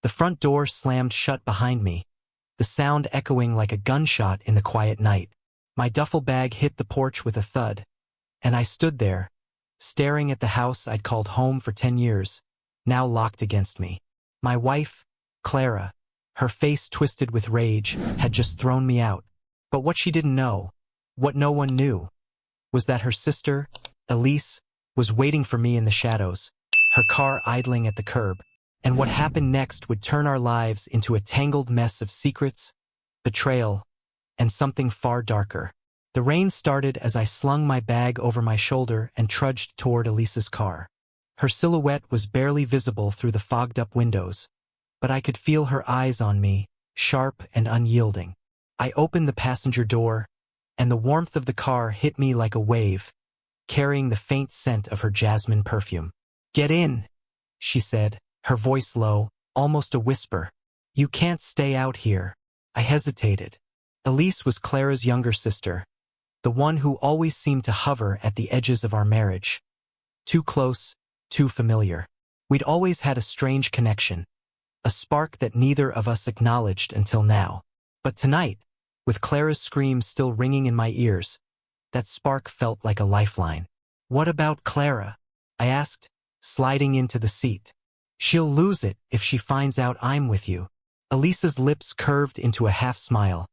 The front door slammed shut behind me, the sound echoing like a gunshot in the quiet night. My duffel bag hit the porch with a thud, and I stood there, staring at the house I'd called home for 10 years, now locked against me. My wife, Clara, her face twisted with rage, had just thrown me out. But what she didn't know, what no one knew, was that her sister, Elise, was waiting for me in the shadows, her car idling at the curb. And what happened next would turn our lives into a tangled mess of secrets, betrayal, and something far darker. The rain started as I slung my bag over my shoulder and trudged toward Elise's car. Her silhouette was barely visible through the fogged-up windows, but I could feel her eyes on me, sharp and unyielding. I opened the passenger door, and the warmth of the car hit me like a wave, carrying the faint scent of her jasmine perfume. "Get in," she said, her voice low, almost a whisper. "You can't stay out here." I hesitated. Elise was Clara's younger sister, the one who always seemed to hover at the edges of our marriage. Too close, too familiar. We'd always had a strange connection, a spark that neither of us acknowledged until now. But tonight, with Clara's screams still ringing in my ears, that spark felt like a lifeline. "What about Clara?" I asked, sliding into the seat. "She'll lose it if she finds out I'm with you." Elisa's lips curved into a half-smile,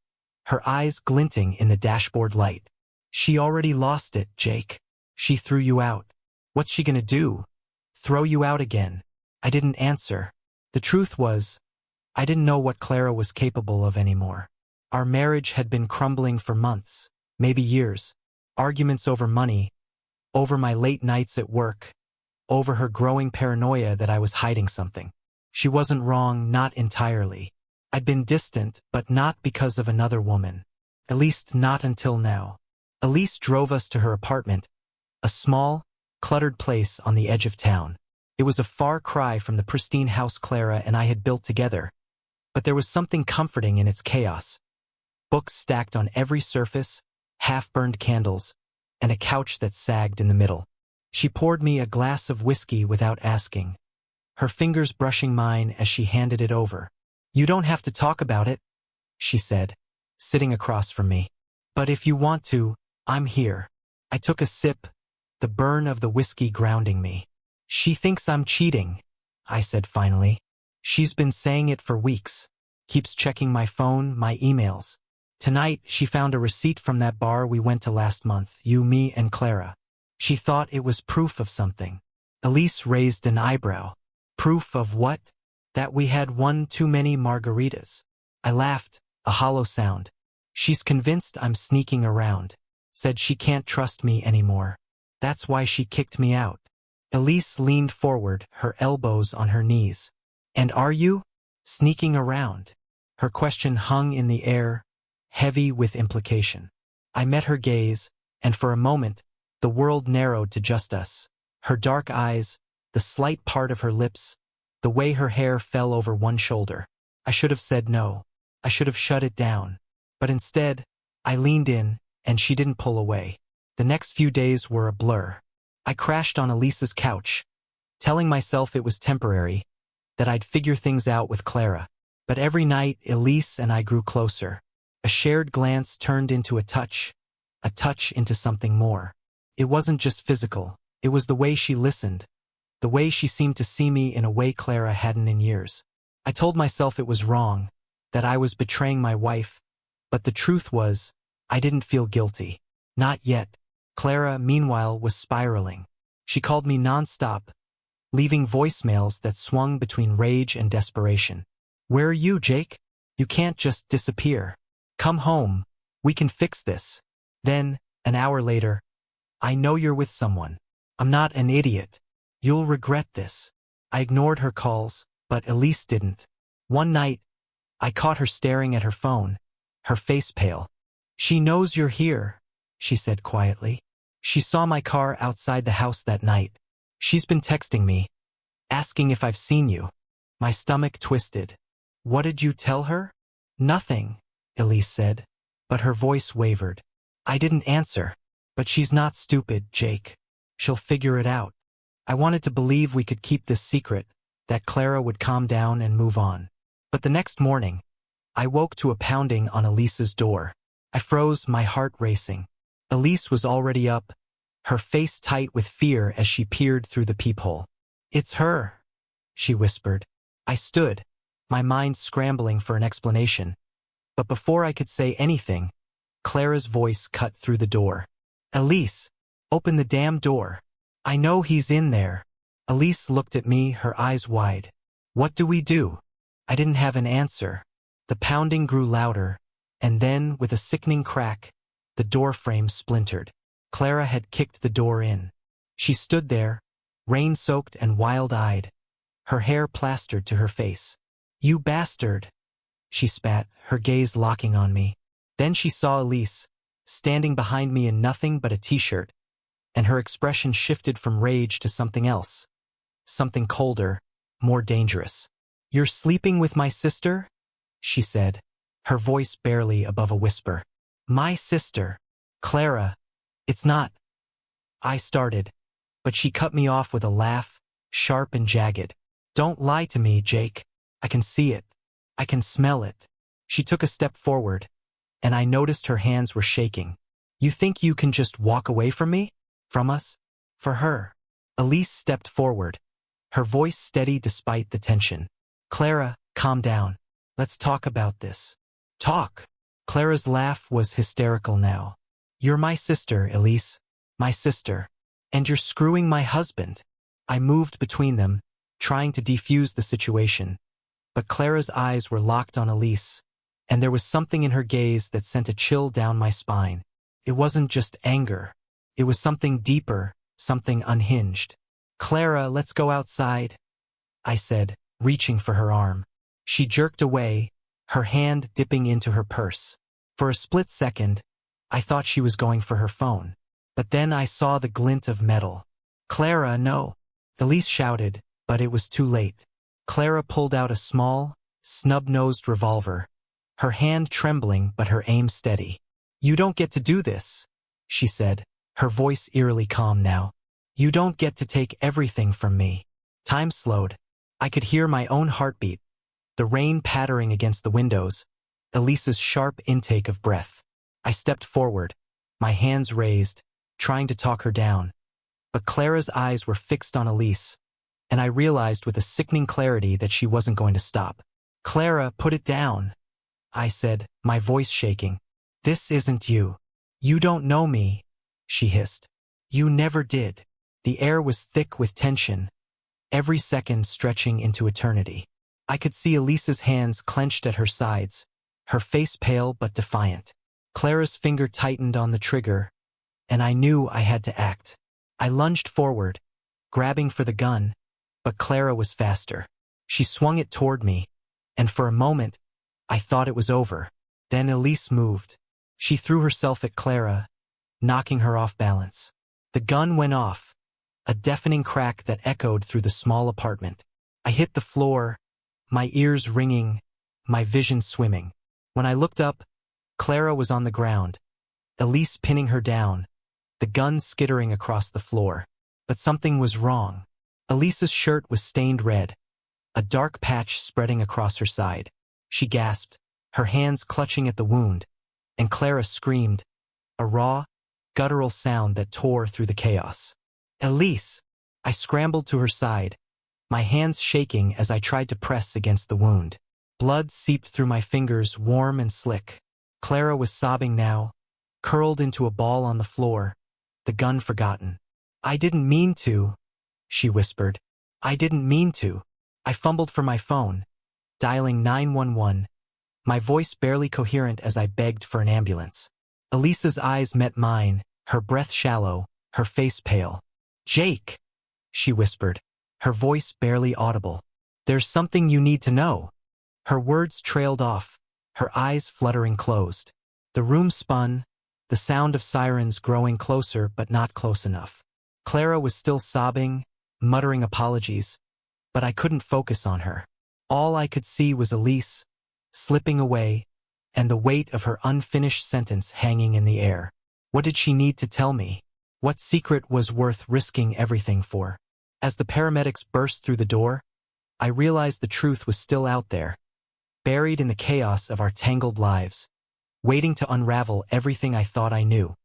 her eyes glinting in the dashboard light. "She already lost it, Jake. She threw you out. What's she gonna do? Throw you out again?" I didn't answer. The truth was, I didn't know what Clara was capable of anymore. Our marriage had been crumbling for months, maybe years. Arguments over money, over my late nights at work, over her growing paranoia that I was hiding something. She wasn't wrong, not entirely. I'd been distant, but not because of another woman. At least not until now. Elise drove us to her apartment, a small, cluttered place on the edge of town. It was a far cry from the pristine house Clara and I had built together, but there was something comforting in its chaos. Books stacked on every surface, half-burned candles, and a couch that sagged in the middle. She poured me a glass of whiskey without asking, her fingers brushing mine as she handed it over. "You don't have to talk about it," she said, sitting across from me. "But if you want to, I'm here." I took a sip, the burn of the whiskey grounding me. "She thinks I'm cheating," I said finally. "She's been saying it for weeks. Keeps checking my phone, my emails. Tonight, she found a receipt from that bar we went to last month, you, me, and Clara. She thought it was proof of something." Elise raised an eyebrow. "Proof of what?" "That we had one too many margaritas." I laughed, a hollow sound. "She's convinced I'm sneaking around. Said she can't trust me anymore. That's why she kicked me out." Elise leaned forward, her elbows on her knees. "And are you sneaking around?" Her question hung in the air, heavy with implication. I met her gaze, and for a moment, the world narrowed to just us. Her dark eyes, the slight part of her lips, the way her hair fell over one shoulder. I should have said no. I should have shut it down. But instead, I leaned in, and she didn't pull away. The next few days were a blur. I crashed on Elise's couch, telling myself it was temporary, that I'd figure things out with Clara. But every night, Elise and I grew closer. A shared glance turned into a touch into something more. It wasn't just physical. It was the way she listened, the way she seemed to see me in a way Clara hadn't in years. I told myself it was wrong, that I was betraying my wife, but the truth was, I didn't feel guilty. Not yet. Clara, meanwhile, was spiraling. She called me nonstop, leaving voicemails that swung between rage and desperation. "Where are you, Jake? You can't just disappear. Come home. We can fix this." Then, an hour later, "I know you're with someone. I'm not an idiot. You'll regret this." I ignored her calls, but Elise didn't. One night, I caught her staring at her phone, her face pale. "She knows you're here," she said quietly. "She saw my car outside the house that night. She's been texting me, asking if I've seen you." My stomach twisted. "What did you tell her?" "Nothing," Elise said, but her voice wavered. I didn't answer. "But she's not stupid, Jake. She'll figure it out." I wanted to believe we could keep this secret, that Clara would calm down and move on. But the next morning, I woke to a pounding on Elise's door. I froze, my heart racing. Elise was already up, her face tight with fear as she peered through the peephole. "It's her," she whispered. I stood, my mind scrambling for an explanation. But before I could say anything, Clara's voice cut through the door. "Elise, open the damn door. I know he's in there." Elise looked at me, her eyes wide. "What do we do?" I didn't have an answer. The pounding grew louder, and then, with a sickening crack, the door frame splintered. Clara had kicked the door in. She stood there, rain-soaked and wild-eyed, her hair plastered to her face. "You bastard," she spat, her gaze locking on me. Then she saw Elise, standing behind me in nothing but a t-shirt, and her expression shifted from rage to something else. Something colder, more dangerous. "You're sleeping with my sister?" she said, her voice barely above a whisper. "My sister. Clara, it's not." I started, but she cut me off with a laugh, sharp and jagged. "Don't lie to me, Jake. I can see it. I can smell it." She took a step forward, and I noticed her hands were shaking. "You think you can just walk away from me? From us? For her?" Elise stepped forward, her voice steady despite the tension. "Clara, calm down. Let's talk about this." "Talk?" Clara's laugh was hysterical now. "You're my sister, Elise. My sister. And you're screwing my husband." I moved between them, trying to defuse the situation. But Clara's eyes were locked on Elise, and there was something in her gaze that sent a chill down my spine. It wasn't just anger. It was something deeper, something unhinged. "Clara, let's go outside," I said, reaching for her arm. She jerked away, her hand dipping into her purse. For a split second, I thought she was going for her phone. But then I saw the glint of metal. "Clara, no!" Elise shouted, but it was too late. Clara pulled out a small, snub-nosed revolver, her hand trembling but her aim steady. "You don't get to do this," she said, her voice eerily calm now. "You don't get to take everything from me." Time slowed. I could hear my own heartbeat, the rain pattering against the windows, Elise's sharp intake of breath. I stepped forward, my hands raised, trying to talk her down. But Clara's eyes were fixed on Elise, and I realized with a sickening clarity that she wasn't going to stop. "Clara, put it down," I said, my voice shaking. "This isn't you. You don't know me," she hissed. "You never did." The air was thick with tension, every second stretching into eternity. I could see Elise's hands clenched at her sides, her face pale but defiant. Clara's finger tightened on the trigger, and I knew I had to act. I lunged forward, grabbing for the gun, but Clara was faster. She swung it toward me, and for a moment, I thought it was over. Then Elise moved. She threw herself at Clara, knocking her off balance. The gun went off, a deafening crack that echoed through the small apartment. I hit the floor, my ears ringing, my vision swimming. When I looked up, Clara was on the ground, Elise pinning her down, the gun skittering across the floor. But something was wrong. Elise's shirt was stained red, a dark patch spreading across her side. She gasped, her hands clutching at the wound, and Clara screamed, a raw, guttural sound that tore through the chaos. "Elise!" I scrambled to her side, my hands shaking as I tried to press against the wound. Blood seeped through my fingers, warm and slick. Clara was sobbing now, curled into a ball on the floor, the gun forgotten. "I didn't mean to," she whispered. "I didn't mean to." I fumbled for my phone, dialing 911, my voice barely coherent as I begged for an ambulance. Elise's eyes met mine, her breath shallow, her face pale. "Jake," she whispered, her voice barely audible. "There's something you need to know." Her words trailed off, her eyes fluttering closed. The room spun, the sound of sirens growing closer but not close enough. Clara was still sobbing, muttering apologies, but I couldn't focus on her. All I could see was Elise, slipping away, and the weight of her unfinished sentence hanging in the air. What did she need to tell me? What secret was worth risking everything for? As the paramedics burst through the door, I realized the truth was still out there, buried in the chaos of our tangled lives, waiting to unravel everything I thought I knew.